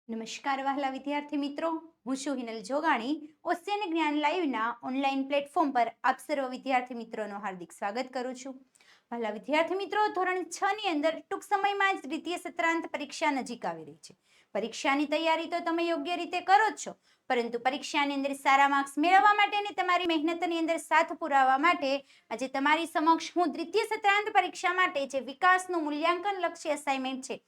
નમસ્કાર વહાલા વિદ્યાર્થી મિત્રો, હું છું હિનલ જોગાણી. ઓશિયન જ્ઞાન લાઈવના ઓનલાઈન પ્લેટફોર્મ પર આપ સર્વ વિદ્યાર્થી મિત્રોનું હાર્દિક સ્વાગત કરું છું. વહાલા વિદ્યાર્થી મિત્રો, ધોરણ 6 ની અંદર ટૂંક સમયમાં જ દ્વિતીય સત્રાંત પરીક્ષા નજીક આવી રહી છે. પરીક્ષાની તૈયારી તો તમે યોગ્ય રીતે કરો જ છો, પરંતુ પરીક્ષાની અંદર સારા માર્ક્સ મેળવવા માટે અને તમારી મહેનતની અંદર સાથ પુરાવવા માટે આજે તમારી સમક્ષ હું દ્વિતીય સત્રાંત પરીક્ષા માટે જે વિકાસનું મૂલ્યાંકન લક્ષી અસાઇનમેન્ટ છે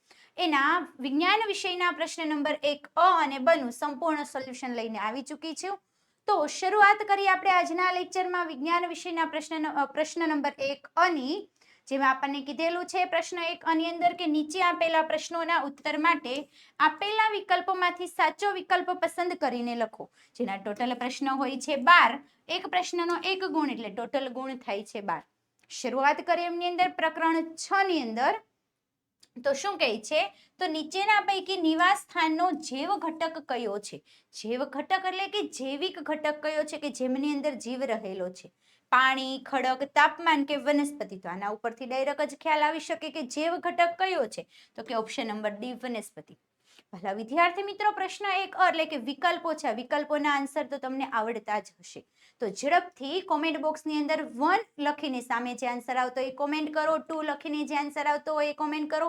એના વિજ્ઞાન વિષયના પ્રશ્ન નંબર 1 અ અને બ નું સંપૂર્ણ સોલ્યુશન લઈને આવી ચૂકી છું. તો શરૂઆત કરીએ આપણે આજના લેક્ચરમાં વિજ્ઞાન વિષયના પ્રશ્ન નંબર 1 અ ની, જેમાં આપણને કીધેલું છે પ્રશ્ન 1 અ ની અંદર કે નીચે આપેલા પ્રશ્નોના ઉત્તર માટે આપેલા વિકલ્પોમાંથી સાચો વિકલ્પ પસંદ કરીને લખો. જેના ટોટલ પ્રશ્નો હોય છે 12. એક પ્રશ્નનો 1 ગુણ એટલે ટોટલ ગુણ થાય છે 12. શરૂઆત કરીએ એમની અંદર પ્રકરણ 6 ની અંદર. તો શું કહે છે, તો નીચેના પૈકી નિવાસ સ્થાનનો જૈવ ઘટક કયો છે? જૈવ ઘટક એટલે કે જૈવિક ઘટક કયો છે કે જેમની અંદર જીવ રહેલો છે? પાણી, ખડક, તાપમાન કે વનસ્પતિ? તો આના ઉપરથી ડાયરેક્ટ જ ખ્યાલ આવી શકે કે જૈવ ઘટક કયો છે, તો કે ઓપ્શન નંબર ડી વનસ્પતિ. ભલા વિદ્યાર્થી મિત્રો, પ્રશ્ન 1 એટલે કે વિકલ્પો છે. વિકલ્પોના આન્સર તો તમને આવડતા જ હશે. તો ઝડપથી કોમેન્ટ બોક્સની અંદર 1 લખીને સામે જે આન્સર આવતો એ કોમેન્ટ કરો, 2 લખીને જે આન્સર આવતો હોય એ કોમેન્ટ કરો.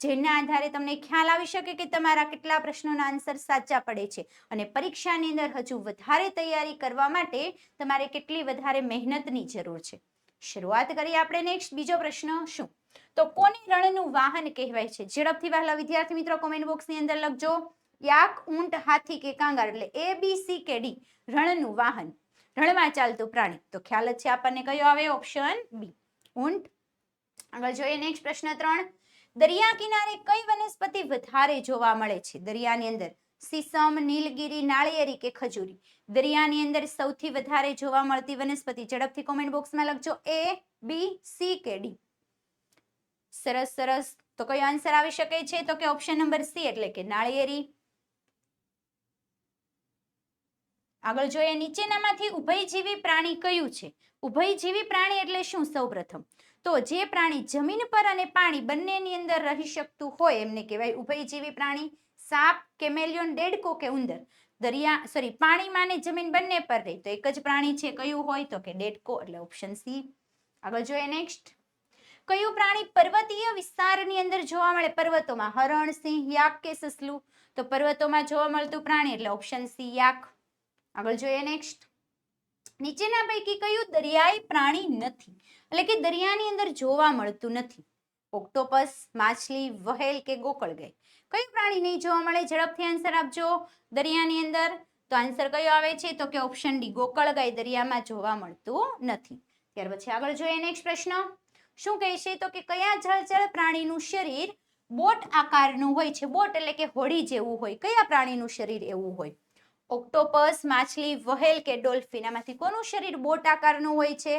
જેના આધારે તમને ખ્યાલ આવી શકે કે તમારા કેટલા પ્રશ્નોના આન્સર સાચા પડે છે અને પરીક્ષાની અંદર હજુ વધારે તૈયારી કરવા માટે તમારે કેટલી વધારે મહેનતની જરૂર છે. શરૂઆત કરીએ આપણે નેક્સ્ટ બીજો પ્રશ્ન. શું તો કોને રણનું વાહન કહેવાય છે? ઝડપથી વહાલા વિદ્યાર્થી મિત્રો કોમેન્ટ બોક્સની અંદર લખજો. યાક, ઊંટ, હાથી કે કાંગાર? એટલે A, B, C કે D. રણનું વાહન, રણમાં ચાલતું પ્રાણી. તો ખ્યાલ જ છે આપણને કયો આવે? ઓપ્શન બી, ઊંટ. આગળ જોઈએ નેક્સ્ટ પ્રશ્ન 3. દરિયા કિનારે કઈ વનસ્પતિ વધારે જોવા મળે છે? દરિયાની અંદર સીસમ, નીલગિરી, નાળિયેરી કે ખજૂરી? દરિયાની અંદર સૌથી વધારે જોવા મળતી વનસ્પતિ ઝડપથી કોમેન્ટ બોક્સમાં લખજો. A, B, C કે D? સરસ સરસ. તો કયો આન્સર આવી શકે છે? તો કે ઓપ્શન નંબર સી એટલે કે નાળિયેરી. આગળ જોઈએ, નીચેનામાંથી ઉભયજીવી પ્રાણી કયું છે? ઉભયજીવી પ્રાણી એટલે શું? સૌપ્રથમ તો જે પ્રાણી જમીન પર અને પાણી બંનેની અંદર રહી શકતું હોય એમને કહેવાય ઉભયજીવી પ્રાણી. સાપ, કેમેલિયન, દેડકો કે ઉંદર? પાણીમાં ને જમીન બંને પર રહે તો એક જ પ્રાણી છે, કયું હોય? તો કે દેડકો, એટલે ઓપ્શન સી. આગળ જોઈએ નેક્સ્ટ. કયું પ્રાણી પર્વતીય વિસ્તારની અંદર જોવા મળે? પર્વતોમાં હરણ, સિંહ, યાક કે સસલું? તો પર્વતોમાં જોવા મળતું પ્રાણી એટલે ઓપ્શન સી, યાક. આગળ જોઈએ નેક્સ્ટ. નીચેના પૈકી કયું દરિયાઈ પ્રાણી નથી, એટલે કે દરિયાની અંદર જોવા મળતું નથી? ઓક્ટોપસ, માછલી, વહેલ કે ગોકળગાય? કયું પ્રાણી નહીં જોવા મળે? ઝડપથી આન્સર આપજો. દરિયાની અંદર તો આન્સર કયો આવે છે? તો કે ઓપ્શન ડી, ગોકળગાય દરિયામાં જોવા મળતું નથી. ત્યાર પછી આગળ જોઈએ નેક્સ્ટ પ્રશ્ન. શું કહે છે? તો કે કયા જળચર પ્રાણીનું શરીર બોટ આકારનું હોય છે? બોટ એટલે કે હોડી જેવું હોય. કયા પ્રાણીનું શરીર એવું હોય? ઓક્ટોપસ, માછલી, વહેલ કે ડોલ્ફિન? આમાંથી કોનું શરીર બોટ આકારનું હોય છે?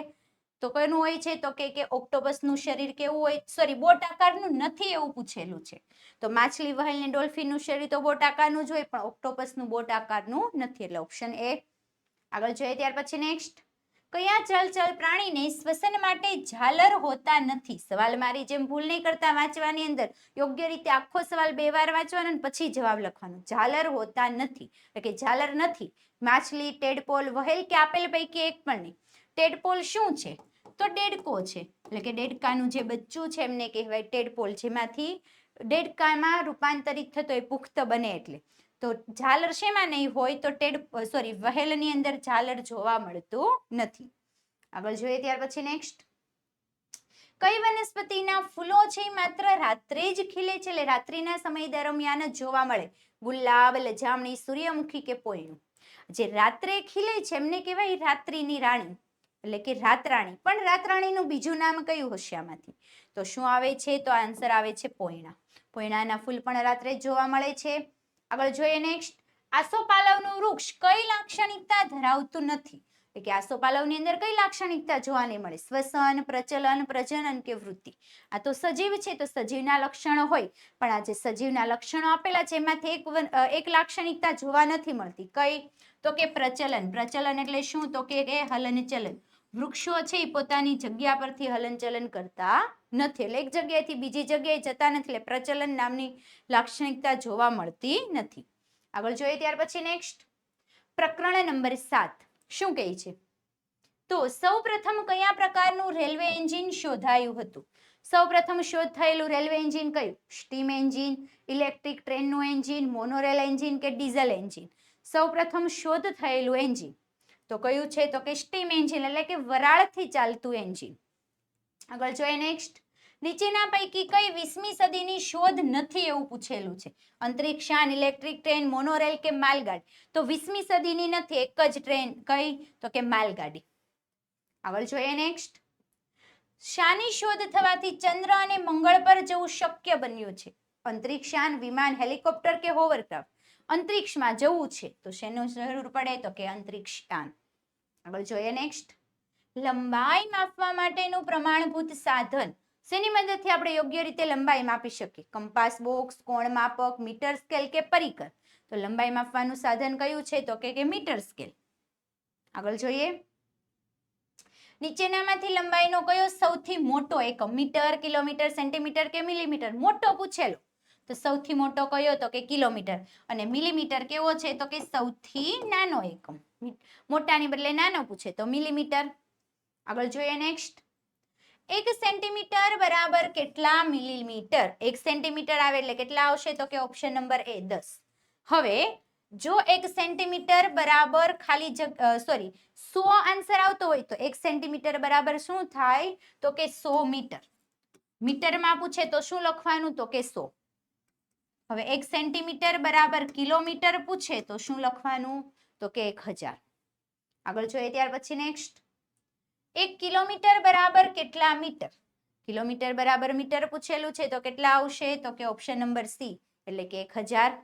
તો કોનું હોય છે? તો કે ઓક્ટોપસનું શરીર કેવું હોય? બોટ આકારનું નથી એવું પૂછેલું છે. તો માછલી, વહેલ ને ડોલ્ફિનનું શરીર તો બોટ આકારનું જ હોય, પણ ઓક્ટોપસનું બોટ આકારનું નથી, એટલે ઓપ્શન એ. આગળ જોઈએ ત્યાર પછી નેક્સ્ટ. કયા જળચર પ્રાણીને શ્વસન માટે ઝાલર હોતા નથી? સવાલ મારી જેમ ભૂલ નહીં કરતા વાંચવાની અંદર. યોગ્ય રીતે આખો સવાલ 2 વાર વાંચવાનો અને પછી જવાબ લખવાનો. ઝાલર હોતા નથી એટલે કે ઝાલર નથી. માછલી, ટેડપોલ, વહેલ કે આપેલ પૈકી એક પણ નહીં. ટેડપોલ શું છે? તો દેડકો છે, એટલે કે દેડકાનું જે બચ્ચું છે એમને કહેવાય ટેડપોલ, જેમાંથી દેડકામાં રૂપાંતરિત થતો એ પુખ્ત બને એટલે. તો ઝાલર શેમાં નહીં હોય? તો વહેલની અંદર ઝાલર જોવા મળતું નથી. આગળ જોઈએ ત્યાર પછી નેક્સ્ટ. કઈ વનસ્પતિના ફૂલો છે માત્ર રાત્રે જ ખીલે છે, એટલે રાત્રિના સમય દરમિયાન જ જોવા મળે? ગુલાબ, લજામણી, સૂર્યમુખી કે પોયનું? જે રાત્રે ખીલે છે એમને કહેવાય રાત્રિની રાણી, એટલે કે રાતરાણી. પણ રાતરાણીનું બીજું નામ કયું હશે આમાંથી? તો શું આવે છે? તો આન્સર આવે છે પોયણા. પોયણાના ફૂલ પણ રાત્રે જોવા મળે છે. આગળ જોઈએ નેક્સ્ટ. આસોપાલવનું વૃક્ષ કઈ લાક્ષણિકતા ધરાવતું નથી? એટલે કે આસોપાલવની અંદર કઈ લાક્ષણિકતા જોવા નહીં મળે? શ્વસન, પ્રચલન, પ્રજનન કે વૃદ્ધિ? આ તો સજીવ છે તો સજીવના લક્ષણો હોય, પણ આ જે સજીવના લક્ષણો આપેલા છે એમાંથી એક લાક્ષણિકતા જોવા નથી મળતી. કઈ? તો કે પ્રચલન. પ્રચલન એટલે શું? તો કે હલનચલન. વૃક્ષો છે એ પોતાની જગ્યા પરથી હલનચલન કરતા નથી, એટલે એક જગ્યાએથી બીજી જગ્યાએ જતા નથી, એટલે પ્રચલન નામની લાક્ષણિકતા જોવા મળતી નથી. આગળ જોઈએ ત્યાર પછી નેક્સ્ટ પ્રકરણ નંબર 7 શું કહે છે? તો સૌપ્રથમ કયા પ્રકારનું રેલવે એન્જિન શોધાયું હતું? સૌપ્રથમ શોધ થયેલું રેલવે એન્જિન કયું? સ્ટીમ એન્જિન, ઇલેક્ટ્રિક ટ્રેનનું એન્જિન, મોનોરેલ એન્જિન કે ડીઝલ એન્જિન? સૌપ્રથમ શોધ થયેલું એન્જિન તો કયું છે? તો કે સ્ટીમ એન્જિન, એટલે કે વરાળથી ચાલતું એન્જિન. આગળ જોઈએ નેક્સ્ટ નીચેના પૈકી કઈ 20મી સદીની શોધ નથી એવું પૂછેલું છે? અંતરિક્ષયાન, ઇલેક્ટ્રિક ટ્રેન, મોનોરેલ કે માલગાડી? તો 20મી સદીની નથી, એક જ ટ્રેન કઈ? તો કે માલગાડી. આગળ જોઈએ નેક્સ્ટ શાની શોધ થવાથી ચંદ્ર અને મંગળ પર જવું શક્ય બન્યું છે? અંતરિક્ષયાન, વિમાન, હેલિકોપ્ટર કે હોવરક્રાફ્ટ? અંતરિક્ષમાં જવું છે તો શેનું જરૂર પડે? તો કે અંતરિક્ષયાન. આગળ જોઈએ નેક્સ્ટ લંબાઈ માપવા માટેનું પ્રમાણભૂત સાધન શેની મદદથી આપણે યોગ્ય રીતે લંબાઈ માપી શકીએ? કંપાસ બોક્સ, કોણ માપક, મીટર સ્કેલ કે પરિકર? તો લંબાઈ માપવાનું સાધન કયું છે? તો કે મીટર સ્કેલ. આગળ જોઈએ નીચેનામાંથી લંબાઈનો કયો સૌથી મોટો એકમ? મીટર, કિલોમીટર, સેન્ટીમીટર કે મિલીમીટર? મોટો પૂછેલો તો સૌથી મોટો કયો? તો કે કિલોમીટર. અને મિલીમીટર કેવો છે? તો કે સૌથી નાનો એકમ. મોટાની બદલે નાનો પૂછે તો મિલીમીટર. આગળ જોઈએ નેક્સ્ટ 1 સેન્ટીમીટર બરાબર કેટલા મિલીમીટર? 1 સેન્ટીમીટર આવે એટલે કેટલા આવશે? તો કે ઓપ્શન નંબર એ 10. હવે જો 1 સેન્ટીમીટર બરાબર ખાલી 100 આન્સર આવતો હોય તો 1 સેન્ટીમીટર બરાબર શું થાય? તો કે 100 મીટર. મીટરમાં પૂછે તો શું લખવાનું? તો કે 100. હવે 1 સેન્ટીમીટર બરાબર કિલોમીટર પૂછે તો શું લખવાનું? તો કે 1000. આગળ જોઈએ ત્યાર પછી નેક્સ્ટ 1 કિલોમીટર બરાબર કેટલા મીટર? કિલોમીટર બરાબર મીટર પૂછેલું છે તો કેટલા આવશે? તો કે ઓપ્શન નંબર સી એટલે કે 1000.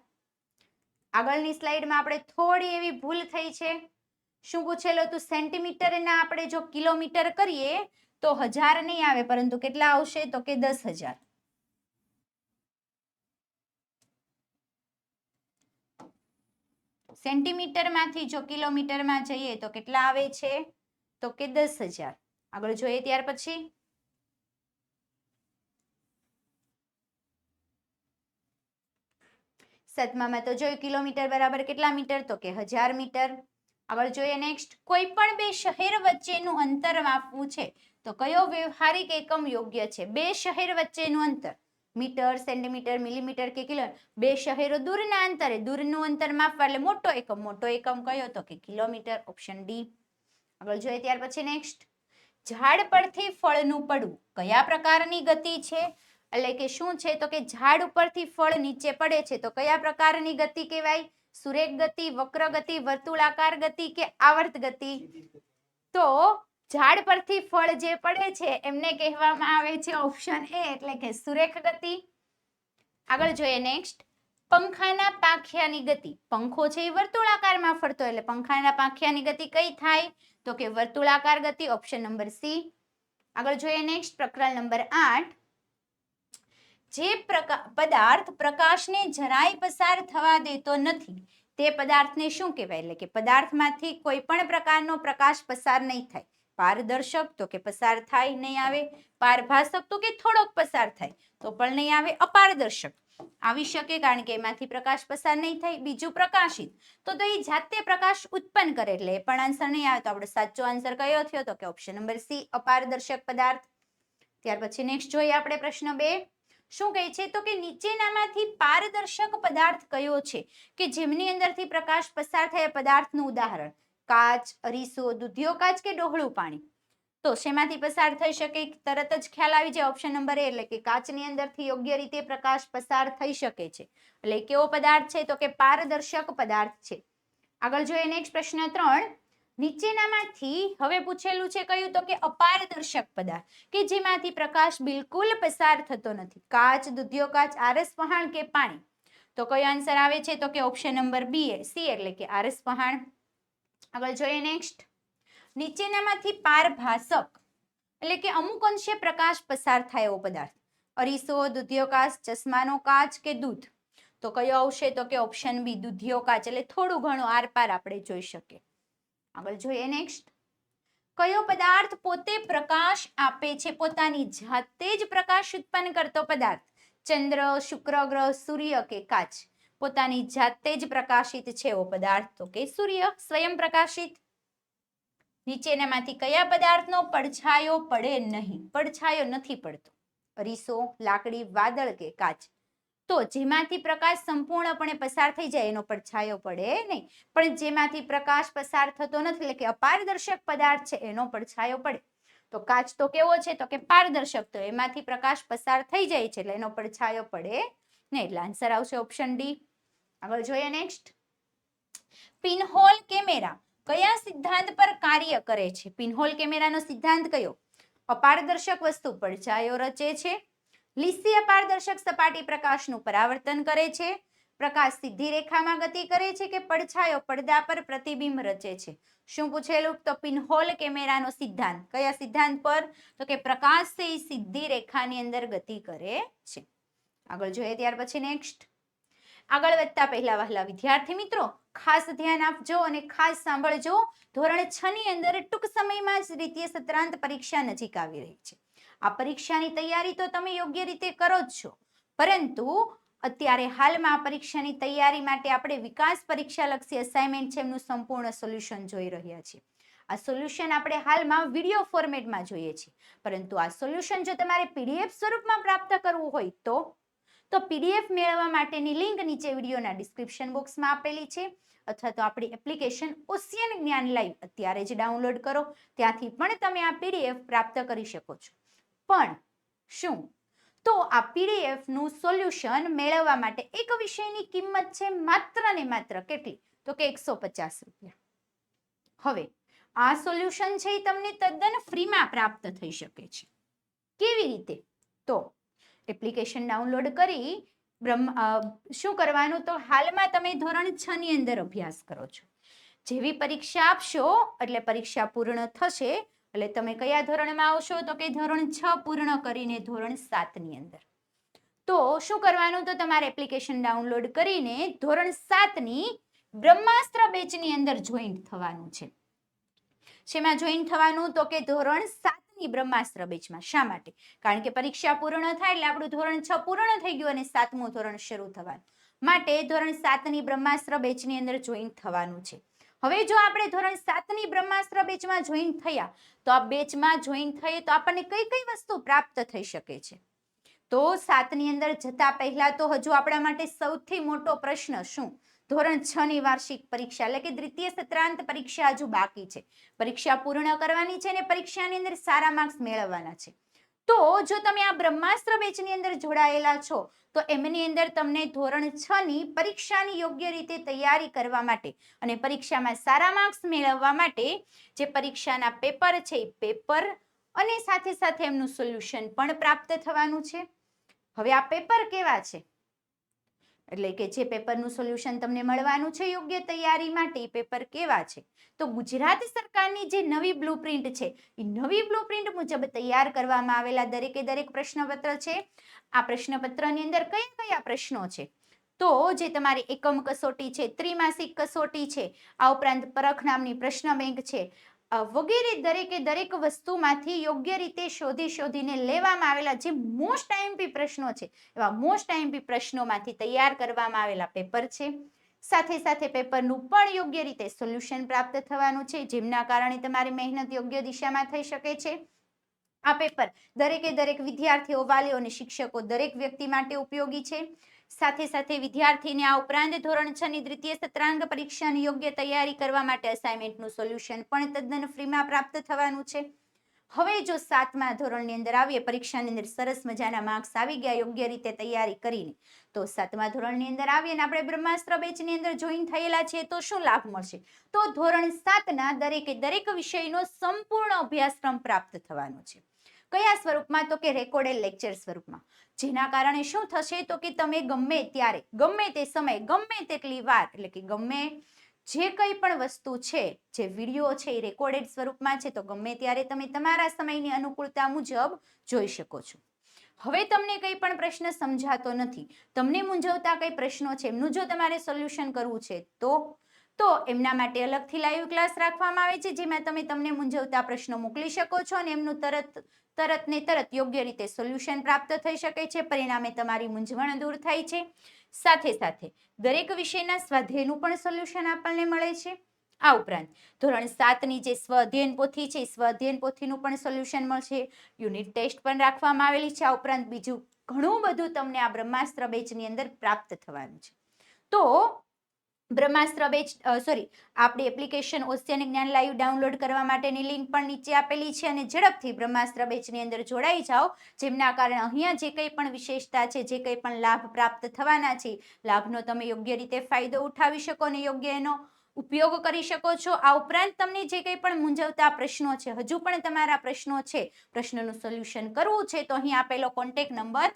આગળની સ્લાઇડમાં આપણે થોડી એવી ભૂલ થઈ છે. શું પૂછેલું હતું? સેન્ટીમીટરના આપણે જો કિલોમીટર કરીએ તો 1000 નહીં આવે, પરંતુ કેટલા આવશે? તો કે 10,000. સેન્ટીમીટરમાંથી જો કિલોમીટરમાં જઈએ તો કેટલા આવે છે? તો કે 10,000. આગળ જોઈએ ત્યાર પછી 7માં તો જોયું કિલોમીટર બરાબર કેટલા મીટર? તો કે 1000 મીટર. આગળ જોઈએ નેક્સ્ટ કોઈ પણ બે શહેર વચ્ચેનું અંતર માપવું છે તો કયો વ્યવહારિક એકમ યોગ્ય છે? બે શહેર વચ્ચેનું અંતર મીટર, સેન્ટીમીટર, મિલીમીટર કે કિલોમીટર? બે શહેરો દૂરના અંતરે દૂરનું અંતર માપવા એટલે મોટો એકમ કયો? તો કે કિલોમીટર. Option D. આગળ જોઈએ ત્યાર પછી નેક્સ્ટ ઝાડ પરથી ફળનું પડવું કયા પ્રકારની ગતિ છે? એટલે કે શું છે? તો કે ઝાડ ઉપરથી ફળ નીચે પડે છે તો કયા પ્રકારની ગતિ કહેવાય? સુરેખ ગતિ, વક્ર ગતિ, વર્તુળાકાર ગતિ કે આવર્ત ગતિ? તો ઝાડ પરથી ફળ જે પડે છે એમને કહેવામાં આવે છે ઓપ્શન એ એટલે કે સુરેખ ગતિ. આગળ જોઈએ નેક્સ્ટ પંખાના પાંખિયાની ગતિ. પંખો છે એ વર્તુળાકારમાં ફરતો એટલે પંખાના પાંખિયાની ગતિ કઈ થાય? તો કે વર્તુળાકાર ગતિ. Option number C. આગળ જોઈએ નેક્સ્ટ પ્રકરણ નંબર 8 જે પદાર્થ પ્રકાશને જરાય પસાર થવા દેતો નથી તે પદાર્થને શું કહેવાય? એટલે કે પદાર્થમાંથી કોઈ પણ પ્રકારનો પ્રકાશ પસાર નહીં થાય. પારદર્શક તો કે પસાર થાય નહીં આવે. પારભાસક તો કે થોડોક પસાર થાય તો પણ નહીં આવે. અપારદર્શક આવી શકે કારણ કે એમાંથી પ્રકાશ પસાર નહીં થાય. બીજું પ્રકાશિત તો એ જાતે પ્રકાશ ઉત્પન્ન કરે એટલે એ પણ આન્સર નહીં આવે. તો આપણો સાચો આન્સર કયો થયો? તો કે ઓપ્શન નંબર સી અપારદર્શક પદાર્થ. ત્યાર પછી નેક્સ્ટ જોઈએ આપણે પ્રશ્ન 2 શું કહે છે? તો કે નીચેનામાંથી પારદર્શક પદાર્થ કયો છે કે જેમની અંદરથી પ્રકાશ પસાર થાય? પદાર્થનું ઉદાહરણ કાચ, અરીસો, દૂધિયો કાચ કે ડહોળું પાણી? તો શેમાંથી પસાર થઈ શકે? તરત જ ખ્યાલ આવી જાય. ઓપ્શન નંબર એ એટલે કે કાચની અંદરથી યોગ્ય રીતે પ્રકાશ પસાર થઈ શકે છે. એટલે કેવો પદાર્થ છે? તો કે પારદર્શક પદાર્થ છે. આગળ જોઈએ નેક્સ્ટ પ્રશ્ન 3 નીચેનામાંથી હવે પૂછેલું છે કયું? તો કે અપારદર્શક પદાર્થ કે જેમાંથી પ્રકાશ બિલકુલ પસાર થતો નથી. કાચ, દૂધિયો કાચ, આરસ પહાણ કે પાણી? તો કયો આન્સર આવે છે? તો કે ઓપ્શન નંબર બી સી એટલે કે આરસ પહાણ. આગળ જોઈએ નેક્સ્ટ નીચેનામાંથી પારભાસક એટલે કે અમુક અંશે પ્રકાશ પસાર થાય એવો પદાર્થ અરીસો, દૂધિયો કાચ, ચશ્માનો કાચ કે દૂધ? તો કયો આવશે? તો કે ઓપ્શન બી દૂધિયો કાચ એટલે થોડું ઘણું આરપાર આપણે જોઈ શકીએ. આગળ જોઈએ નેક્સ્ટ કયો પદાર્થ પોતે પ્રકાશ આપે છે? પોતાની જાતે જ પ્રકાશ ઉત્પન્ન કરતો પદાર્થ. ચંદ્ર, શુક્ર ગ્રહ, સૂર્ય કે કાચ? પોતાની જાતે જ પ્રકાશિત છે એવો પદાર્થ તો કે સૂર્ય, સ્વયં પ્રકાશિત. નીચેનામાંથી કયા પદાર્થનો પડછાયો પડે નહીં? પડછાયો નથી પડતો. અરીસો, લાકડી, વાદળ કે કાચ? તો જેમાંથી પ્રકાશ સંપૂર્ણપણે પસાર થઈ જાય એનો પડછાયો પડે નહીં, પણ જેમાંથી પ્રકાશ પસાર થતો નથી એટલે કે અપારદર્શક પદાર્થ છે એનો પડછાયો પડે. તો કાચ તો કેવો છે? તો કે પારદર્શક, તો એમાંથી પ્રકાશ પસાર થઈ જાય છે એટલે એનો પડછાયો પડે નહીં. એટલે આન્સર આવશે ઓપ્શન ડી. આગળ જોઈએ નેક્સ્ટ. પિનહોલ કેમેરા કયા સિદ્ધાંત પર કાર્ય કરે છે? પિનહોલ કેમેરાનો સિદ્ધાંત કયો? અપારદર્શક વસ્તુ પડછાયો રચે છે. લીસી અપારદર્શક સપાટી પ્રકાશનું પરાવર્તન કરે છે. પ્રકાશ સીધી રેખામાં ગતિ કરે છે કે પડછાયો પડદા પર પ્રતિબિંબ રચે છે? શું પૂછેલું? તો પિનહોલ કેમેરાનો સિદ્ધાંત. કયા સિદ્ધાંત પર? તો કે પ્રકાશ છે એ સીધી રેખાની અંદર ગતિ કરે છે. આગળ જોઈએ ત્યાર પછી નેક્સ્ટ. આગળ વધતા પહેલા વહાલા વિદ્યાર્થી મિત્રો ખાસ ધ્યાન આપજો અને ખાસ સાંભળજો. ધોરણ 6 ની અંદર ટૂંક સમયમાં જ દ્વિતીય સત્રાંત પરીક્ષા નજીક આવી રહી છે. આ પરીક્ષાની તૈયારી તો તમે યોગ્ય રીતે કરો જ છો, પરંતુ અત્યારે હાલમાં પરીક્ષાની તૈયારી માટે આપણે વિકાસ પરીક્ષા લક્ષી અસાઇનમેન્ટ છે એમનું સંપૂર્ણ સોલ્યુશન જોઈ રહ્યા છીએ. આ સોલ્યુશન આપણે હાલમાં વિડીયો ફોર્મેટમાં જોઈએ છીએ, પરંતુ આ સોલ્યુશન જો તમારે પીડીએફ સ્વરૂપમાં પ્રાપ્ત કરવું હોય તો પીડીએફ મેળવવા માટેની લિંક નીચે વિડીયોના ડિસ્ક્રિપ્શન બોક્સમાં આપેલી છે, અથવા તો આપણી એપ્લિકેશન ઓશિયન જ્ઞાન લાઈવ અત્યારે જ ડાઉનલોડ કરો. ત્યાંથી પણ તમે આ પીડીએફ પ્રાપ્ત કરી શકો છો. પણ શું તો આ પીડીએફ નું સોલ્યુશન મેળવવા માટે એક વિષયની કિંમત છે માત્ર ને માત્ર કેટલી? તો કે 150 રૂપિયા. હવે આ સોલ્યુશન છે એ તમને તદ્દન ફ્રીમાં પ્રાપ્ત થઈ શકે છે. કેવી રીતે? તો એપ્લિકેશન ડાઉનલોડ કરી શું કરવાનું? તો હાલમાં તમે ધોરણ 6 ની અંદર અભ્યાસ કરો છો. જેવી પરીક્ષા આપશો એટલે પરીક્ષા પૂર્ણ થશે એટલે તમે કયા ધોરણમાં આવશો? તો કે ધોરણ 6 પૂર્ણ કરીને ધોરણ 7 ની અંદર. તો શું કરવાનું? તો તમારે એપ્લિકેશન ડાઉનલોડ કરીને ધોરણ 7 ની બ્રહ્માસ્ત્ર બેચની અંદર જોઈન્ટ થવાનું છે. શેમાં જોઈન્ટ થવાનું? તો કે ધોરણ 7 ની બ્રહ્માસ્ત્ર બેચમાં. શા માટે? કારણ કે પરીક્ષા પૂર્ણ થાય એટલે આપણું ધોરણ 6 પૂર્ણ થઈ ગયું અને 7મું ધોરણ શરૂ થવાનું. માટે ધોરણ 7 ની બ્રહ્માસ્ત્ર બેચની અંદર જોઈન્ટ થવાનું છે. હવે જો આપણે ધોરણ 7 ની બ્રહ્માસ્ત્ર બેચમાં જોઈન્ટ થયા તો આ બેચમાં જોઈન્ટ થઈએ તો આપણને કઈ કઈ વસ્તુ પ્રાપ્ત થઈ શકે છે? તો 7 ની અંદર જતા પહેલા તો હજુ આપણા માટે સૌથી મોટો પ્રશ્ન શું? ધોરણ 6 ની વાર્ષિક પરીક્ષા એટલે કે દ્વિતીય સત્રાંત પરીક્ષા હજુ બાકી છે. પરીક્ષા પૂર્ણ કરવાની છે અને પરીક્ષાની અંદર સારા માર્ક્સ મેળવવાના છે. તો જો તમે આ બ્રહ્માસ્ત્ર બેચની અંદર જોડાયેલા છો તો એમની અંદર તમને ધોરણ 6 ની પરીક્ષાની યોગ્ય રીતે તૈયારી કરવા માટે અને પરીક્ષામાં સારા માર્ક્સ મેળવવા માટે જે પરીક્ષાના પેપર છે એ પેપર અને સાથે સાથે એમનું સોલ્યુશન પણ પ્રાપ્ત થવાનું છે. હવે આ પેપર કેવા છે? એટલે કે જે પેપરનું સોલ્યુશન તમને મળવાનું છે યોગ્ય તૈયારી માટે એ પેપર કેવા છે? તો ગુજરાત સરકારની જે નવી બ્લુપ્રિન્ટ છે એ નવી બ્લુપ્રિન્ટ મુજબ તૈયાર કરવામાં આવેલા દરેકે દરેક પ્રશ્નપત્ર છે. આ પ્રશ્નપત્રની અંદર કયા કયા પ્રશ્નો છે? તો જે તમારી એકમ કસોટી છે, ત્રિમાસિક કસોટી છે, આ ઉપરાંત પરખ નામની પ્રશ્ન બેંક છે, વગેરે દરેકે દરેક વસ્તુમાંથી યોગ્ય રીતે શોધીને લેવામાં આવેલા જે મોસ્ટ આઈએમપી પ્રશ્નો છે એવા મોસ્ટ આઈએમપી પ્રશ્નોમાંથી તૈયાર કરવામાં આવેલા પેપર છે. સાથે સાથે પેપરનું પણ યોગ્ય રીતે સોલ્યુશન પ્રાપ્ત થવાનું છે, જેમના કારણે તમારી મહેનત યોગ્ય દિશામાં થઈ શકે છે. આ પેપર દરેકે દરેક વિદ્યાર્થીઓ, વાલીઓ અને શિક્ષકો દરેક વ્યક્તિ માટે ઉપયોગી છે. સાથે સાથે વિદ્યાર્થીને આ ઉપરાંત ધોરણ 6 ની દ્વિતીય સત્રાંત પરીક્ષાની યોગ્ય તૈયારી કરવા માટે અસાઇનમેન્ટનું સોલ્યુશન પણ તદ્દન ફ્રીમાં પ્રાપ્ત થવાનું છે. હવે જો 7મા ધોરણની અંદર આવીએ, પરીક્ષાની અંદર સરસ મજાના માર્ક્સ આવી ગયા યોગ્ય રીતે તૈયારી કરીને, તો 7મા ધોરણની અંદર આવીએ અને આપણે બ્રહ્માસ્ત્ર બેચની અંદર જોઈન થયેલા છે તો શું લાભ મળશે? તો ધોરણ 7ના દરેકે દરેક વિષયનો સંપૂર્ણ અભ્યાસક્રમ પ્રાપ્ત થવાનો છે. કયા સ્વરૂપમાં? તો કે રેકોર્ડેડ લેક્ચર સ્વરૂપમાં. જેના કારણે શું થશે? તો કે તમે ગમે ત્યારે, ગમે તે સમય, ગમે તેટલી વાર, એટલે કે ગમે જે કંઈ પણ વસ્તુ છે, જે વિડીયો છે એ રેકોર્ડેડ સ્વરૂપમાં છે, તો ગમે ત્યારે તમે તમારા સમયની અનુકૂળતા મુજબ જોઈ શકો છો. હવે તમને કંઈ પણ પ્રશ્ન સમજાતો નથી, તમને મૂંઝવતા કંઈ પ્રશ્નો છે, એમનું જો તમારે સોલ્યુશન કરવું છે તો તો એમના માટે અલગથી લાઈવ ક્લાસ રાખવામાં આવે છે, જેમાં તમને મૂંઝવતા પ્રશ્નો મોકલી શકો છો અને એમનું તરત ને તરત યોગ્ય રીતે સોલ્યુશન પ્રાપ્ત થઈ શકે છે. પરિણામે તમારી મૂંઝવણ દૂર થાય છે. સાથે સાથે દરેક વિષયના સ્વાધ્યાયનું પણ સોલ્યુશન આપણને મળે છે. આ ઉપરાંત ધોરણ 7ની જે સ્વઅધ્યયન પોથી છે, સ્વઅધ્યયન પોથીનું પણ સોલ્યુશન મળશે. યુનિટ ટેસ્ટ પણ રાખવામાં આવેલી છે. આ ઉપરાંત બીજું ઘણું બધું તમને આ બ્રહ્માસ્ત્ર બેચની અંદર પ્રાપ્ત થવાનું છે. તો બ્રહ્માસ્ત્ર બેચ આપણી એપ્લિકેશન ઓશિયન જ્ઞાન લાઈવ ડાઉનલોડ કરવા માટેની લિંક પણ નીચે આપેલી છે અને ઝડપથી બ્રહ્માસ્ત્ર બેચની અંદર જોડાઈ જાઓ, જેમના કારણે અહીંયા જે કંઈ પણ વિશેષતા છે, જે કંઈ પણ લાભ પ્રાપ્ત થવાના છે, લાભનો તમે યોગ્ય રીતે ફાયદો ઉઠાવી શકો અને યોગ્ય એનો ઉપયોગ કરી શકો છો. આ ઉપરાંત તમને જે કંઈ પણ મૂંઝવતા પ્રશ્નો છે, હજુ પણ તમારા પ્રશ્નો છે, પ્રશ્નનું સોલ્યુશન કરવું છે, તો અહીં આપેલો કોન્ટેક્ટ નંબર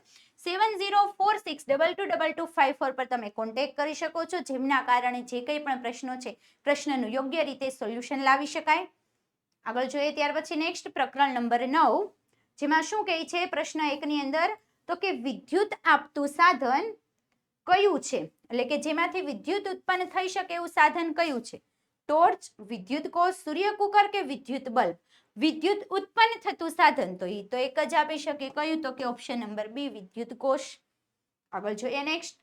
7046222254 પર તમે કોન્ટેક્ટ કરી શકો છો, જેમના કારણે જે કંઈ પણ પ્રશ્નો છે, પ્રશ્નનું યોગ્ય રીતે સોલ્યુશન લાવી શકાય. આગળ જોઈએ ત્યાર પછી નેક્સ્ટ પ્રકરણ નંબર 9, જેમાં શું કહે છે પ્રશ્ન 1 ની અંદર, તો કે વિદ્યુત આપતું સાધન કયું છે, એટલે કે જેમાંથી વિદ્યુત ઉત્પન્ન થઈ શકે એવું સાધન કયું છે? ટોર્ચ, વિદ્યુત કોષ, સૂર્યકુકર કે વિદ્યુત બલ્બ? વિદ્યુત ઉત્પન્ન થતું સાધન તો એ તો એક જ આપી શકે, કયું? તો કે ઓપ્શન નંબર બી, વિદ્યુત કોષ. આગળ જોઈએ નેક્સ્ટ,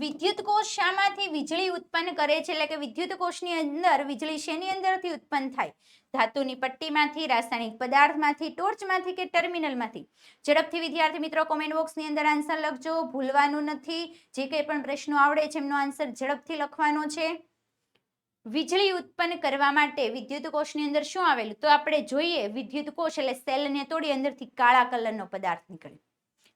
વિદ્યુત કોષ શામાંથી વીજળી ઉત્પન્ન કરે છે, એટલે કે વિદ્યુત કોષની અંદર વીજળી શેની અંદરથી ઉત્પન્ન થાય? ધાતુની પટ્ટીમાંથી, રાસાયણિક પદાર્થમાંથી, ટોર્ચમાંથી કે ટર્મિનલમાંથી? ઝડપથી વિદ્યાર્થી મિત્રો કોમેન્ટ બોક્સની અંદર આન્સર લખજો, ભૂલવાનું નથી. જે કંઈ પણ પ્રશ્નો આવડે છે એમનો આન્સર ઝડપથી લખવાનો છે. વીજળી ઉત્પન્ન કરવા માટે વિદ્યુત કોષની અંદર શું આવેલું? તો આપણે જોઈએ વિદ્યુત કોષ એટલે સેલને તોડી અંદરથી કાળા કલરનો પદાર્થ નીકળે.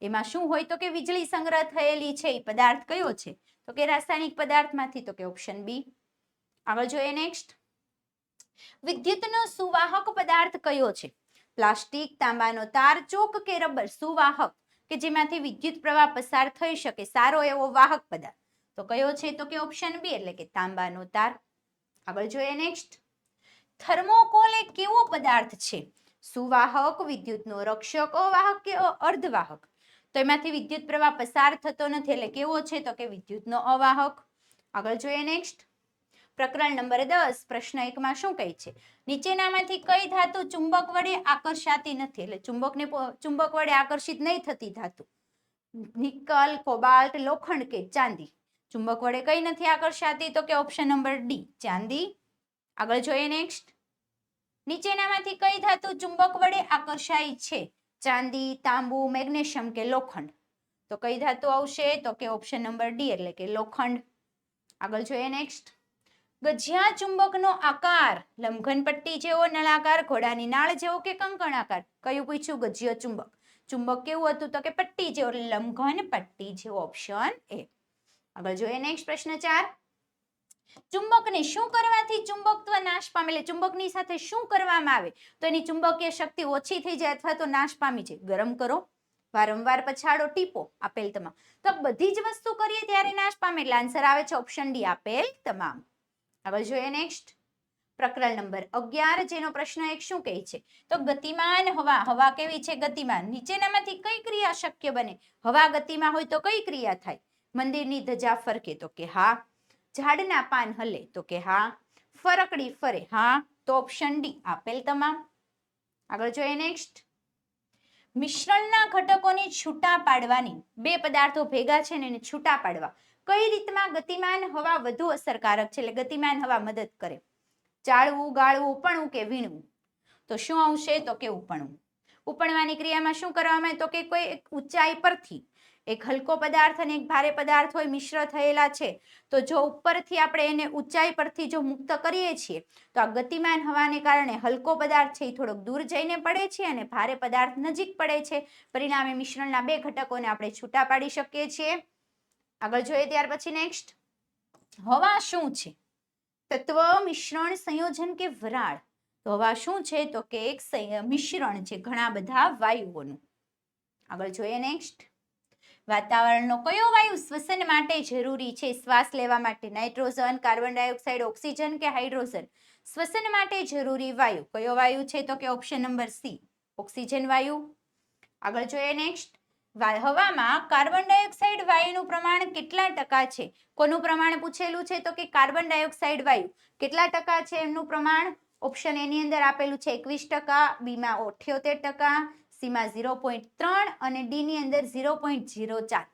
એમાં શું હોય? તો કે વીજળી સંગ્રહ થયેલી છે. એ પદાર્થ કયો છે? તો કે રાસાયણિક પદાર્થમાંથી, તો કે ઓપ્શન બી. આગળ જોઈએ નેક્સ્ટ, વિદ્યુતનો સુવાહક પદાર્થ કયો છે? પ્લાસ્ટિક, તાંબાનો તાર, ચોક કે રબર? સુવાહક કે જેમાંથી વિદ્યુત પ્રવાહ પસાર થઈ શકે, સારો એવો વાહક પદાર્થ, તો કયો છે? તો કે ઓપ્શન બી એટલે કે તાંબાનો તાર. આગળ જોઈએ નેક્સ્ટ, થર્મોકોલ એ કેવો પદાર્થ છે? સુવાહક, વિદ્યુતનો રક્ષક, અવાહક કે અર્ધવાહક? તો એમાંથી વિદ્યુત પ્રવાહ પસાર થતો નથી એટલે કેવો છે? તો કે વિદ્યુતનો અવાહક. આગળ જોઈએ નેક્સ્ટ, પ્રકરણ નંબર 10, પ્રશ્ન 1 માં શું કહે છે? નીચેનામાંથી કઈ ધાતુ ચુંબક વડે આકર્ષાતી નથી, એટલે ચુંબક વડે આકર્ષિત નહીં થતી ધાતુ? નિકલ, કોબાલ્ટ, લોખંડ કે ચાંદી? ચુંબક વડે કઈ નથી આકર્ષાતી? તો કે ઓપ્શન નંબર ડી, ચાંદી. આગળ જોઈએ નેક્સ્ટ, નીચેનામાંથી કઈ ધાતુ ચુંબક વડે આકર્ષાય છે? ચાંદી, તાંબુ, મેગ્નેશિયમ કે લોખંડ? તો કઈ ધાતુ આવશે? તો કે ઓપ્શન નંબર ડી એટલે કે લોખંડ. આગળ જોઈએ નેક્સ્ટ, ગજિયા ચુંબકનો આકાર લંબઘન પટ્ટી જેવો, નળાકાર, ઘોડાની નાળ જેવો કે કંકણ આકાર? કયું પૂછ્યું? ગજિયો ચુંબક. ચુંબક કેવું હતું? તો કે પટ્ટી જેવો, લંબઘન પટ્ટી જેવો, ઓપ્શન એ. આગળ જોઈએ નેક્સ્ટ પ્રશ્ન 4, ચુંબકને શું કરવાથી ચુંબકત્વ નાશ પામે, એટલે ચુંબકની સાથે શું કરવામાં આવે તો એની ચુંબકીય શક્તિ ઓછી થઈ જાય અથવા તો નાશ પામી જાય? ગરમ કરો, વારંવાર પછાડો, ટીપો, આપેલ તમામ. તો બધી જ વસ્તુ કરીએ ત્યારે નાશ પામે, એટલે આન્સર આવે છે ઓપ્શન ડી, આપેલ તમામ. આગળ જોઈએ નેક્સ્ટ, પ્રકરણ નંબર 11, જેનો પ્રશ્ન 1 શું કહે છે? તો ગતિમાન હવા, હવા કેવી છે? ગતિમાન. નીચેનામાંથી કઈ ક્રિયા શક્ય બને? હવા ગતિમાં હોય તો કઈ ક્રિયા થાય? મંદિરની ધજા ફરકે, તો કે હા. ઝાડના પાન હલે, તો કે હા. ફરકડી ફરે, હા. તો ઓપ્શન ડી, આપેલ તમામ. આગળ જોઈએ નેક્સ્ટ, મિશ્રણના ઘટકોને છૂટા પાડવાની, બે પદાર્થો ભેગા છે ને એને છૂટા પાડવા કઈ રીતમાં ગતિમાન હવા વધુ અસરકારક છે, એટલે ગતિમાન હવા મદદ કરે? ચાળવું, ગાળવું, ઉપણવું કે વીણવું? તો શું આવશે? તો કે ઉપણવું. ઉપણવાની ક્રિયામાં શું કરવામાં આવે? તો કે કોઈ એક ઊંચાઈ પરથી એક હલકો પદાર્થ અને એક ભારે પદાર્થ હોય, મિશ્ર થયેલા છે, તો જો ઉપરથી આપણે એને ઊંચાઈ પરથી જો મુક્ત કરીએ છીએ તો આ ગતિમાન હવાને કારણે હલકો પદાર્થ છે એ થોડોક દૂર જઈને પડે છે અને ભારે પદાર્થ નજીક પડે છે. પરિણામે મિશ્રણના બે ઘટકોને આપણે છૂટા પાડી શકીએ છીએ. આગળ જોઈએ ત્યાર પછી નેક્સ્ટ, હવા શું છે? તત્વ, મિશ્રણ, સંયોજન કે વરાળ? તો હવા શું છે? તો કે એક મિશ્રણ છે ઘણા બધા વાયુઓનું. આગળ જોઈએ નેક્સ્ટ, વાતાવરણનો કયો વાયુ શ્વસન માટે જરૂરી છે? શ્વાસ લેવા માટે નાઇટ્રોજન, કાર્બન ડાયોક્સાઇડ, ઓક્સિજન કે હાઇડ્રોજન? શ્વસન માટે જરૂરી વાયુ કયો વાયુ છે? તો કે ઓપ્શન નંબર સી, ઓક્સિજન વાયુ. આગળ જોઈએ નેક્સ્ટ, હવામાં કાર્બન ડાયોક્સાઇડ વાયુનું પ્રમાણ કેટલા ટકા છે? કોનું પ્રમાણ પૂછેલું છે? તો કે કાર્બન ડાયોક્સાઇડ વાયુ કેટલા ટકા છે એમનું પ્રમાણ? ઓપ્શન એ ની અંદર આપેલું છે 21%, બી માં 78%, સી માં 0.3 અને ડી ની અંદર 0.04.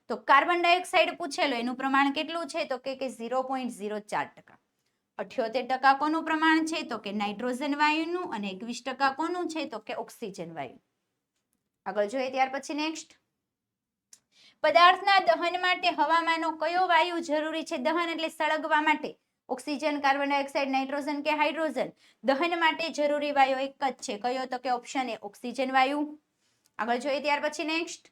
તો કાર્બન ડાયોક્સાઇડ પૂછેલું એનું પ્રમાણ કેટલું છે? તો કે 0.04%. 78% કોનું પ્રમાણ છે? તો કે નાઇટ્રોજન વાયુનું, અને 21% કોનું છે? તો કે ઓક્સિજન વાયુ. આગળ જોઈએ ત્યાર પછી નેક્સ્ટ, પદાર્થના દહન માટે હવામાંનો કયો વાયુ જરૂરી છે? દહન એટલે સળગવા માટે. ઓક્સિજન, કાર્બન ડાયોક્સાઇડ, નાઇટ્રોજન કે હાઇડ્રોજન? દહન માટે જરૂરી વાયુ એક જ છે. કયો? તો કે ઓપ્શન એ ઓક્સિજન વાયુ. આગળ જોઈએ ત્યાર પછી નેક્સ્ટ,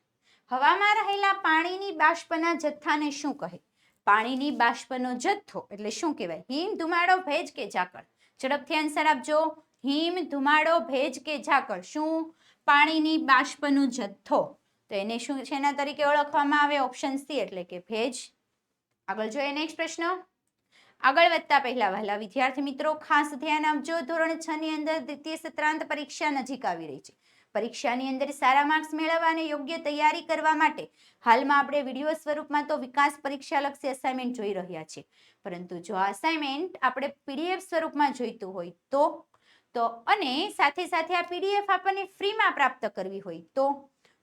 હવામાં રહેલા પાણીની બાષ્પના જથ્થાને શું કહે? પાણીની બાષ્પનો જથ્થો એટલે શું કહેવાય? હિમ, ધુમાડો, ભેજ કે ઝાકળ? ઝડપથી આન્સર આપજો. હિમ, ધુમાડો, ભેજ કે ઝાકળ? શું? પાણીની બાષ્પનો જથ્થો. તો એને શું શેના તરીકે ઓળખવામાં આવે? ઓપ્શન સી એટલે કે ભેજ. આગળ જોઈએ નેક્સ્ટ પ્રશ્ન. આગળ વધતા પહેલા વહાલા વિદ્યાર્થી મિત્રો ખાસ ધ્યાન આપજો. ધોરણ 6 ની અંદર દ્વિતીય સત્રાંત પરીક્ષા નજીક આવી રહી છે. પરીક્ષાની અંદર સારા માર્ક્સ મેળવવા અને યોગ્ય તૈયારી કરવા માટે હાલમાં આપણે વિડીયો સ્વરૂપમાં તો વિકાસ પરીક્ષાલક્ષી અસાઇનમેન્ટ જોઈ રહ્યા છીએ, પરંતુ જો આ અસાઇનમેન્ટ આપણે પીડીએફ સ્વરૂપમાં જોઈતું હોય તો અને સાથે સાથે આ પીડીએફ આપણને ફ્રીમાં પ્રાપ્ત કરવી હોય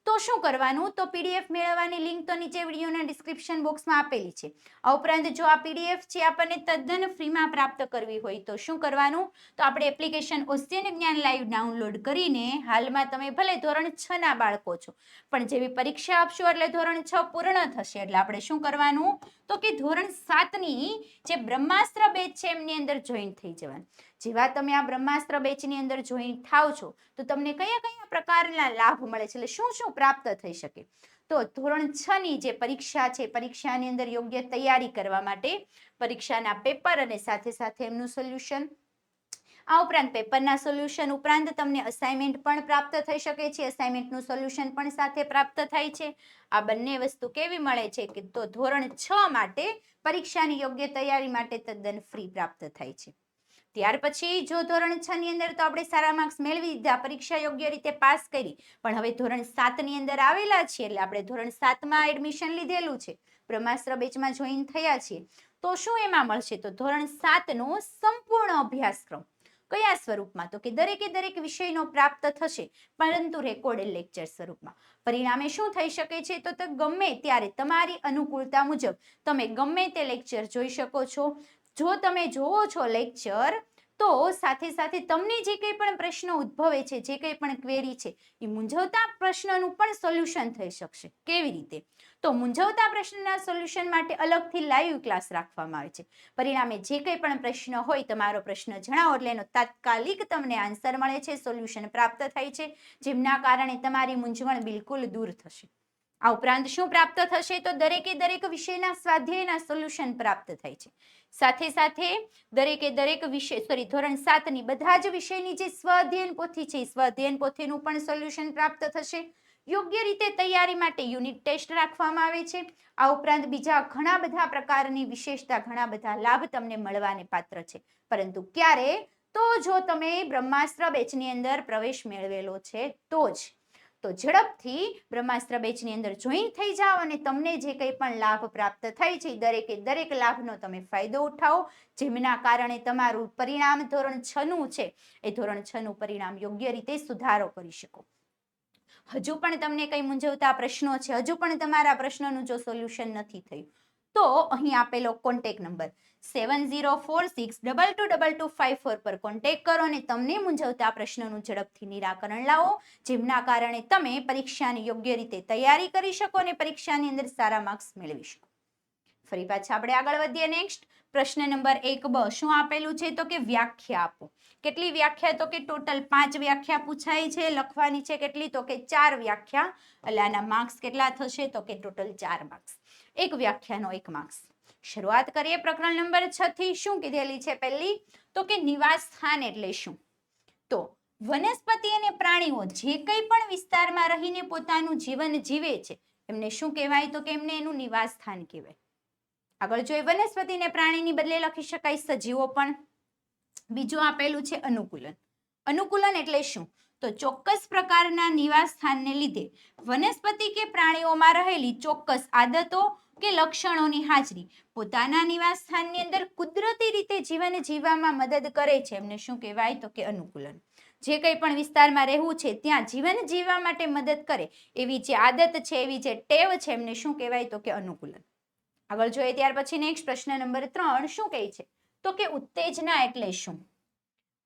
તો શું કરવાનું? તો પીડીએફ મેળવવાની લિંક તો નીચે વિડીયોના ડિસ્ક્રિપ્શન બોક્સમાં આપેલી છે. આ ઉપરાંત જો આ પીડીએફ છે આપણને તદ્દન ફ્રીમાં પ્રાપ્ત કરવી હોય તો શું કરવાનું? તો આપણે એપ્લિકેશન ઓશિયન જ્ઞાન લાઈવ ડાઉનલોડ કરીને હાલમાં તમે ભલે ધોરણ 6 ના બાળકો છો, પણ જેવી પરીક્ષા આપશો એટલે ધોરણ 6 પૂર્ણ થશે એટલે આપણે શું કરવાનું? તો કે ધોરણ 7 ની જે બ્રહ્માસ્ત્ર બેચ છે એમની અંદર જોઈન થઈ જવાનું. જેવા તમે આ બ્રહ્માસ્ત્ર બેચની અંદર જોઈન થાવ છો તો તમને કયા કયા પ્રકારના લાભ મળે છે, એટલે શું શું પ્રાપ્ત થઈ શકે? તો ધોરણ 6 ની જે પરીક્ષા છે, પરીક્ષાની અંદર યોગ્ય તૈયારી કરવા માટે પરીક્ષાના પેપર અને સાથે સાથે એમનું સોલ્યુશન, આ ઉપરાંત પેપરના સોલ્યુશન ઉપરાંત તમને અસાઇનમેન્ટ પણ પ્રાપ્ત થઈ શકે છે. અસાઇનમેન્ટનું સોલ્યુશન પણ સાથે પ્રાપ્ત થાય છે. આ બંને વસ્તુ કેવી મળે છે? કે તો ધોરણ 6 માટે પરીક્ષાની યોગ્ય તૈયારી માટે તદ્દન ફ્રી પ્રાપ્ત થાય છે. ત્યાર પછી જો ધોરણ 6 ની અંદર તો આપણે સારા માર્ક્સ મેળવી દીધા, પરીક્ષા યોગ્ય રીતે પાસ કરી, પણ હવે ધોરણ 7 ની અંદર આવેલા છીએ એટલે આપણે ધોરણ 7 માં એડમિશન લીધેલું છે, બ્રહ્માસ્ત્ર બેચમાં જોઈન થયા છીએ, તો શું એમાં મળશે? તો ધોરણ 7 નો સંપૂર્ણ અભ્યાસક્રમ. કયા સ્વરૂપમાં? તો કે દરેક વિષયનો પ્રાપ્ત થશે, પરંતુ રેકોર્ડેડ લેક્ચર સ્વરૂપમાં. પરિણામે શું થઈ શકે છે? તો ગમે ત્યારે તમારી અનુકૂળતા મુજબ તમે ગમે તે લેક્ચર જોઈ શકો છો. જો તમે જોવો છો લેક્ચર તો સાથે સાથે તમને જે કંઈ પણ પ્રશ્ન ઉદ્ભવે છે, જે કંઈ પણ ક્વેરી છે, એ મૂંઝવતા પ્રશ્નનું પણ સોલ્યુશન થઈ શકશે. કેવી રીતે? તો મૂંઝવતા પ્રશ્નના સોલ્યુશન માટે અલગથી લાઈવ ક્લાસ રાખવામાં આવે છે. પરિણામે જે કંઈ પણ પ્રશ્ન હોય, તમારો પ્રશ્ન જણાવો એટલે એનો તાત્કાલિક તમને આન્સર મળે છે, સોલ્યુશન પ્રાપ્ત થાય છે, જેમના કારણે તમારી મૂંઝવણ બિલકુલ દૂર થશે. આ ઉપરાંત શું પ્રાપ્ત થશે? તો દરેક વિષયના સ્વાધ્યાયના સોલ્યુશન પ્રાપ્ત થાય છે. સાથે સાથે દરેક વિષય ધોરણ 7 ની બધા જ વિષયની જે સ્વાધ્યાયન પોથી છે, સ્વાધ્યાયન પોથીનું પણ સોલ્યુશન પ્રાપ્ત થશે. યોગ્ય રીતે તૈયારી માટે યુનિટ ટેસ્ટ રાખવામાં આવે છે. આ ઉપરાંત બીજા ઘણા બધા પ્રકારની વિશેષતા, ઘણા બધા લાભ તમને મળવાને પાત્ર છે. પરંતુ ક્યારે? તો જો તમે બ્રહ્માસ્ત્ર બેચની અંદર પ્રવેશ મેળવેલો છે તો જ. તો ઝડપથી બ્રહ્માસ્ત્ર બેચની અંદર જોઈન થઈ જાઓ અને તમને જે કંઈ પણ લાભ પ્રાપ્ત થાય છે, દરેક લાભનો તમે ફાયદો ઉઠાવો, જેમના કારણે તમારું પરિણામ ધોરણ 6 નું છે એ ધોરણ 6 નું પરિણામ યોગ્ય રીતે સુધારો કરી શકો. હજુ પણ તમને કંઈ મૂંઝવતા પ્રશ્નો છે, હજુ પણ તમારા પ્રશ્નોનું જો સોલ્યુશન નથી થયું, તો અહીં આપેલો કોન્ટેક્ટ નંબર 7046222254 પર કોન્ટેક્ટ કરો અને તમને મૂંઝવતા પ્રશ્નોનું ઝડપથી નિરાકરણ લાવો, જેમના કારણે તમે પરીક્ષાની યોગ્ય રીતે તૈયારી કરી શકો અને પરીક્ષાની અંદર સારા માર્ક્સ મેળવી શકો. ફરી પાછા આપણે આગળ વધીએ. નેક્સ્ટ પ્રશ્ન નંબર 1બ શું આપેલું છે? તો કે વ્યાખ્યા આપો. કેટલી વ્યાખ્યા? તો કે ટોટલ 5 વ્યાખ્યા પૂછાય છે. લખવાની છે કેટલી? તો કે 4 વ્યાખ્યા. એટલે આના માર્ક્સ કેટલા થશે? તો કે ટોટલ 4 માર્ક્સ. એક વ્યાખ્યાનો 1 માર્ક્સ. શરૂઆત કરીએ પ્રકરણ નંબર 6 થી. શું કીધેલી છે પહેલી? તો કે નિવાસ સ્થાન એટલે શું? તો વનસ્પતિ અને પ્રાણીઓ જે કંઈ પણ વિસ્તારમાં રહીને પોતાનું જીવન જીવે છે એમને શું કહેવાય? તો કે એમને એનું નિવાસ સ્થાન કહેવાય. આગળ જોઈએ, વનસ્પતિ અને પ્રાણીની બદલે લખી શકાય સજીવો પણ. બીજું આપેલું છે અનુકૂલન. અનુકૂલન એટલે શું? તો ચોક્કસ પ્રકારના નિવાસ સ્થાનને લીધે વનસ્પતિ કે પ્રાણીઓમાં રહેલી ચોક્કસ આદતો કે લક્ષણોની હાજરી પોતાના નિવાસ સ્થાનની અંદર કુદરતી રીતે જીવન જીવવામાં મદદ કરે છે. એમને શું કહેવાય? તો કે અનુકૂલન. જે કંઈ પણ વિસ્તારમાં રહેવું છે ત્યાં જીવન જીવવા માટે મદદ કરે એવી જે આદત છે, એવી જે ટેવ છે, એમને શું કહેવાય? તો કે અનુકૂલન. આગળ જોઈએ ત્યાર પછી નેક્સ્ટ પ્રશ્ન નંબર 3 શું કહે છે? તો કે ઉત્તેજના એટલે શું?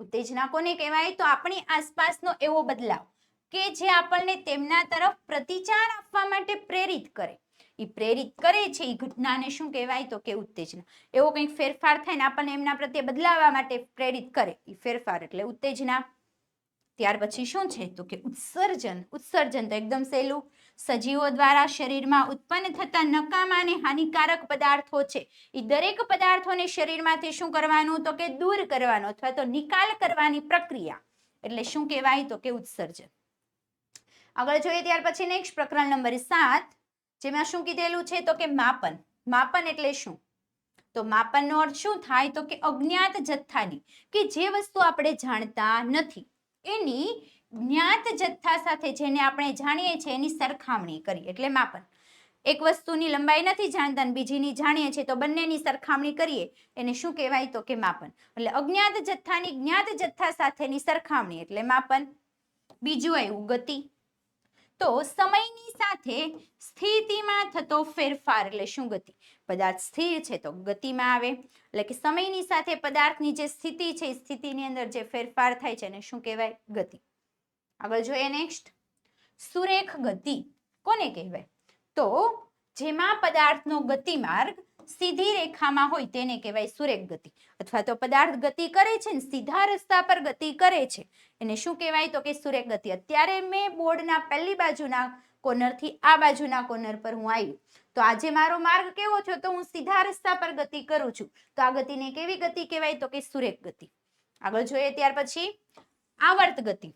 ઉત્તેજના કોને કહેવાય? તો આપણી આસપાસનો એવો બદલાવ કે જે આપણને તેમના તરફ પ્રતિચાર આપવા માટે પ્રેરિત કરે. એ પ્રેરિત કરે છે એ ઘટનાને શું કહેવાય? તો કે ઉત્તેજના. એવો કંઈક ફેરફાર થાય ને આપણને એમના પ્રત્યે બદલાવા માટે પ્રેરિત કરે એ ફેરફાર એટલે ઉત્તેજના. ત્યાર પછી શું છે? તો કે ઉત્સર્જન. ઉત્સર્જન તો એકદમ સહેલું. સજીવો દ્વારા શરીરમાં ઉત્પન્ન થતા નકામા અને હાનિકારક પદાર્થો છે એ દરેક પદાર્થોને શરીરમાંથી શું કરવાનું? તો કે દૂર કરવાનો અથવા તો નિકાલ કરવાની પ્રક્રિયા એટલે શું કહેવાય? તો કે ઉત્સર્જન. આગળ જોઈએ ત્યાર પછી નેક્સ્ટ પ્રકરણ નંબર 7 જેમાં શું કીધેલું છે? તો કે માપન. માપન એટલે શું? તો માપનનો અર્થ શું થાય? તો કે અજ્ઞાત જથ્થાની કે જે વસ્તુ આપણે જાણતા નથી એની જ્ઞાત જથ્થા સાથે જેને આપણે જાણીએ છીએ એની સરખામણી કરી એટલે માપન. એક વસ્તુની લંબાઈ નથી જાણતા અને બીજીની જાણીએ છીએ તો બંનેની સરખામણી કરીએ એને શું કહેવાય? તો કે માપન. એટલે અજ્ઞાત જથ્થાની જ્ઞાત જથ્થા સાથેની સરખામણી એટલે માપન. બીજું આવ્યું ગતિ. તો સમયની સાથે સ્થિતિમાં થતો ફેરફાર એટલે શું? ગતિ. પદાર્થ સ્થિર છે તો ગતિમાં આવે એટલે કે સમયની સાથે પદાર્થની જે સ્થિતિ છે એ સ્થિતિની અંદર જે ફેરફાર થાય છે એને શું કહેવાય? ગતિ. આગળ જોઈએ નેક્સ્ટ સુરેખ ગતિ કોને કહેવાય? તો જેમાં પદાર્થનો ગતિમાર્ગ સીધી રેખામાં હોય તેને કહેવાય સુરેખ ગતિ. અથવા તો પદાર્થ ગતિ કરે છે ને સીધા રસ્તા પર ગતિ કરે છે એને શું કહેવાય? તો કે સુરેખ ગતિ. અત્યારે મેં બોર્ડના પહેલી બાજુના કોર્નરથી આ બાજુના કોર્નર પર હું આવી તો આજે મારો માર્ગ કેવો થયો? તો હું સીધા રસ્તા પર ગતિ કરું છું તો આ ગતિને કેવી ગતિ કહેવાય? તો કે સુરેખ ગતિ. આગળ જોઈએ ત્યાર પછી આવર્ત ગતિ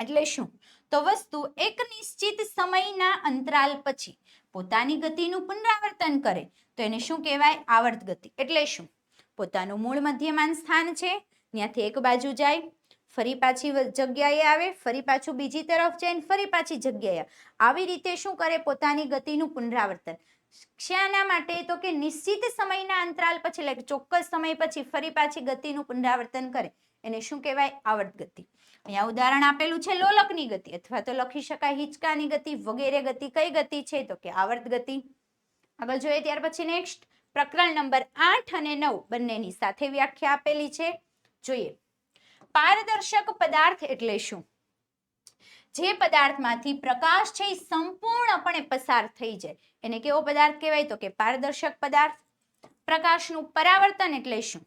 એટલે શું? તો વસ્તુ એક નિશ્ચિત સમયના અંતરાલ પછી પોતાની ગતિનું પુનરાવર્તન કરે તો એને શું કહેવાય? આવર્ત ગતિ. એટલે શું? પોતાનું મૂળ મધ્યમાન સ્થાન છે ત્યાંથી એક બાજુ જાય ફરી પાછી જગ્યાએ આવે ફરી પાછું બીજી તરફ જાય ફરી પાછી જગ્યાએ આવી રીતે શું કરે? પોતાની ગતિનું પુનરાવર્તન. શાના માટે? તો કે નિશ્ચિત સમયના અંતરાલ પછી એટલે ચોક્કસ સમય પછી ફરી પાછી ગતિનું પુનરાવર્તન કરે એને શું કહેવાય? આવર્ત ગતિ. અહીંયા ઉદાહરણ આપેલું છે લોલકની ગતિ અથવા તો લખી શકાય હિંચકાની ગતિ વગેરે ગતિ. કઈ ગતિ છે? તો કે આવર્ત ગતિ. આગળ જોઈએ ત્યાર પછી નેક્સ્ટ પ્રકરણ નંબર 8 અને 9 બંનેની સાથે વ્યાખ્યા આપેલી છે. જોઈએ પારદર્શક પદાર્થ એટલે શું? જે પદાર્થમાંથી પ્રકાશ છે એ સંપૂર્ણપણે પસાર થઈ જાય એને કેવો પદાર્થ કહેવાય? તો કે પારદર્શક પદાર્થ. પ્રકાશનું પરાવર્તન એટલે શું?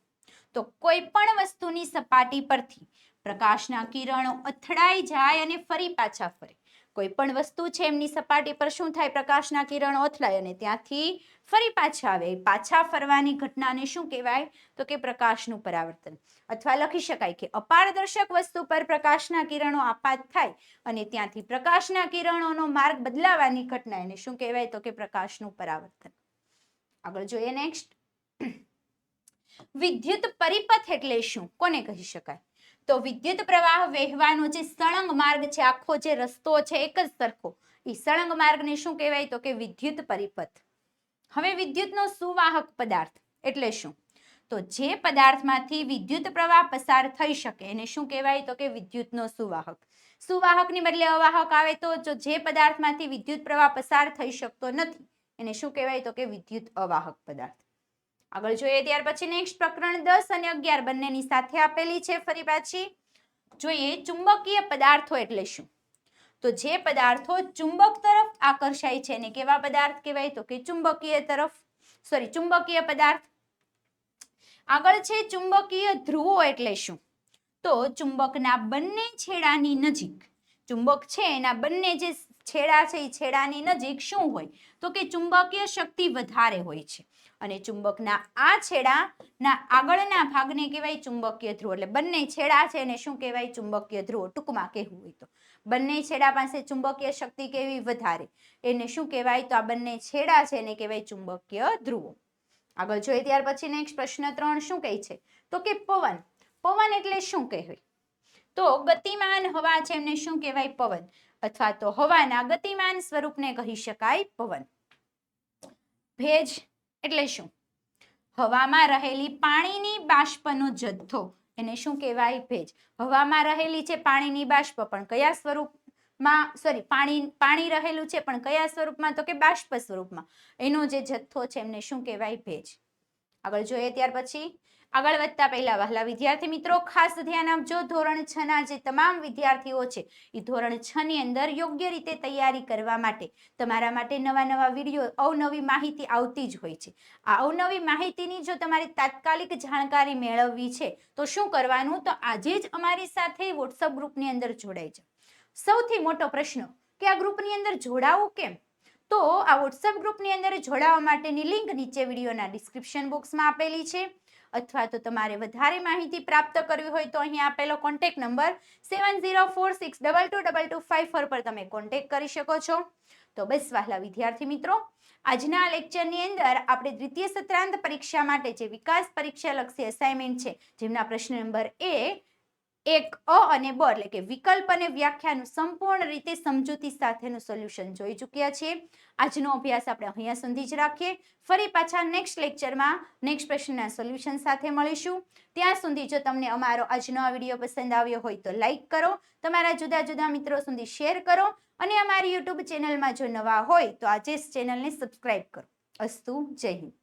તો કોઈ પણ વસ્તુની સપાટી પરથી પ્રકાશના કિરણો અથડાઈ જાય અને ફરી પાછા ફરે. કોઈ પણ વસ્તુ છે એમની સપાટી પર શું થાય? પ્રકાશના કિરણો અથડાય અને ત્યાંથી ફરી પાછા આવે. પાછા ફરવાની ઘટનાને શું કહેવાય? તો કે પ્રકાશનું પરાવર્તન. અથવા લખી શકાય કે અપારદર્શક વસ્તુ પર પ્રકાશના કિરણો આપાત થાય અને ત્યાંથી પ્રકાશના કિરણોનો માર્ગ બદલાવાની ઘટના એને શું કહેવાય? તો કે પ્રકાશનું પરાવર્તન. આગળ જોઈએ નેક્સ્ટ વિદ્યુત પરિપથ એટલે શું? કોને કહી શકાય? તો વિદ્યુત પ્રવાહ વહેવાનો જે સળંગ માર્ગ છે આખો જે રસ્તો છે એક જ સરખો એ સળંગ માર્ગને શું કહેવાય? તો કે વિદ્યુત પરિપથ. હવે વિદ્યુતનો સુવાહક પદાર્થ એટલે શું? તો જે પદાર્થમાંથી વિદ્યુત પ્રવાહ પસાર થઈ શકે એને શું કહેવાય? તો કે વિદ્યુતનો સુવાહક. સુવાહકની બદલે અવાહક આવે તો જે પદાર્થમાંથી વિદ્યુત પ્રવાહ પસાર થઈ શકતો નથી એને શું કહેવાય? તો કે વિદ્યુત અવાહક પદાર્થ. આગળ જોઈએ ત્યાર પછી નેક્સ્ટ પ્રકરણ 10 અને 11 બંનેની સાથે આપેલી છે. ફરી પાછી જોઈએ ચુંબકીય પદાર્થો એટલે શું? તો જે પદાર્થો ચુંબક તરફ આકર્ષાય છે એને કેવા પદાર્થ કહેવાય? તો કે ચુંબકીય પદાર્થ. આગળ છે ચુંબકીય ધ્રુવો એટલે શું? તો ચુંબકના બંને છેડાની નજીક ચુંબક છે એના બંને જે છેડા છે એ છેડાની નજીક શું હોય? તો કે ચુંબકીય શક્તિ વધારે હોય છે અને ચુંબકના આ છેડાના આગળના ભાગને કહેવાય ચુંબકીય ધ્રુવ. એટલે બંને છેડા છે એને શું કહેવાય? ચુંબકીય ધ્રુવો. ટૂંકમાં કહેવું હોય તો બંને છેડા પાસે ચુંબકીય શક્તિ કેવી? વધારે. એને શું કહેવાય? તો આ બંને છેડા છે એને કહેવાય ચુંબકીય ધ્રુવો. આગળ જોઈએ ત્યાર પછી નેક્સ્ટ પ્રશ્ન 3 શું કહે છે? તો કે પવન. પવન એટલે શું કહેવાય? તો ગતિમાન હવા છે એમને શું કહેવાય? પવન, અથવા તો હવાના ગતિમાન સ્વરૂપને કહી શકાય પવન. ભેજ એટલે શું? હવામાં રહેલી પાણીની બાષ્પનો જથ્થો, એને શું કહેવાય? ભેજ. હવામાં રહેલી છે પાણીની બાષ્પ, પણ કયા સ્વરૂપમાં? પાણી રહેલું છે પણ કયા સ્વરૂપમાં? તો કે બાષ્પ સ્વરૂપમાં. એનો જે જથ્થો છે એમને શું કહેવાય? ભેજ. આગળ જોઈએ ત્યાર પછી આગળ વધતા પહેલા વહાલા વિદ્યાર્થી મિત્રો ખાસ ધ્યાન આપજો. ધોરણ 6 ના જે તમામ વિદ્યાર્થીઓ છે એ ધોરણ 6 ની અંદર યોગ્ય રીતે તૈયારી કરવા માટે તમારા માટે નવા વિડીયો, અવનવી માહિતી આવતી જ હોય છે. આ અવનવી માહિતીની જો તમારી તાત્કાલિક જાણકારી મેળવવી છે તો શું કરવાનું? તો આજે જ અમારી સાથે વોટ્સઅપ ગ્રુપની અંદર જોડાઈ જાઓ. સૌથી મોટો પ્રશ્ન કે આ ગ્રુપની અંદર જોડાવું કેમ? તો આ વોટ્સઅપ ગ્રુપની અંદર જોડાવા માટેની લિંક નીચે વિડીયોના ડિસ્ક્રિપ્શન બોક્સમાં આપેલી છે, અથવા તો તમારે વધારે માહિતી પ્રાપ્ત કરવી હોય તો અહીં આપેલો કોન્ટેક્ટ નંબર 7046222254 પર તમે કોન્ટેક્ટ કરી શકો છો. તો બસ વહાલા વિદ્યાર્થી મિત્રો, આજના લેક્ચરની અંદર આપણે દ્વિતીય સત્રાંત પરીક્ષા માટે જે વિકાસ પરીક્ષા લક્ષી અસાઇનમેન્ટ છે, જેમના પ્રશ્ન નંબર 1 અ અને બ એટલે કે વિકલ્પ અને વ્યાખ્યાનું સંપૂર્ણ રીતે સમજૂતી સાથેનું સોલ્યુશન જોઈ ચૂક્યા છીએ. આજનો અભ્યાસ આપણે અહીંયા સુધી જ રાખીએ. ફરી પાછા નેક્સ્ટ લેક્ચરમાં નેક્સ્ટ પ્રશ્નના સોલ્યુશન સાથે મળીશું. ત્યાં સુધી જો તમને અમારો આજનો આ વિડીયો પસંદ આવ્યો હોય તો લાઈક કરો, તમારા જુદા મિત્રો સુધી શેર કરો અને અમારી યુટ્યુબ ચેનલમાં જો નવા હોય તો આજે જ ચેનલને સબસ્ક્રાઇબ કરો. અસ્તુ, જય હિન્દ.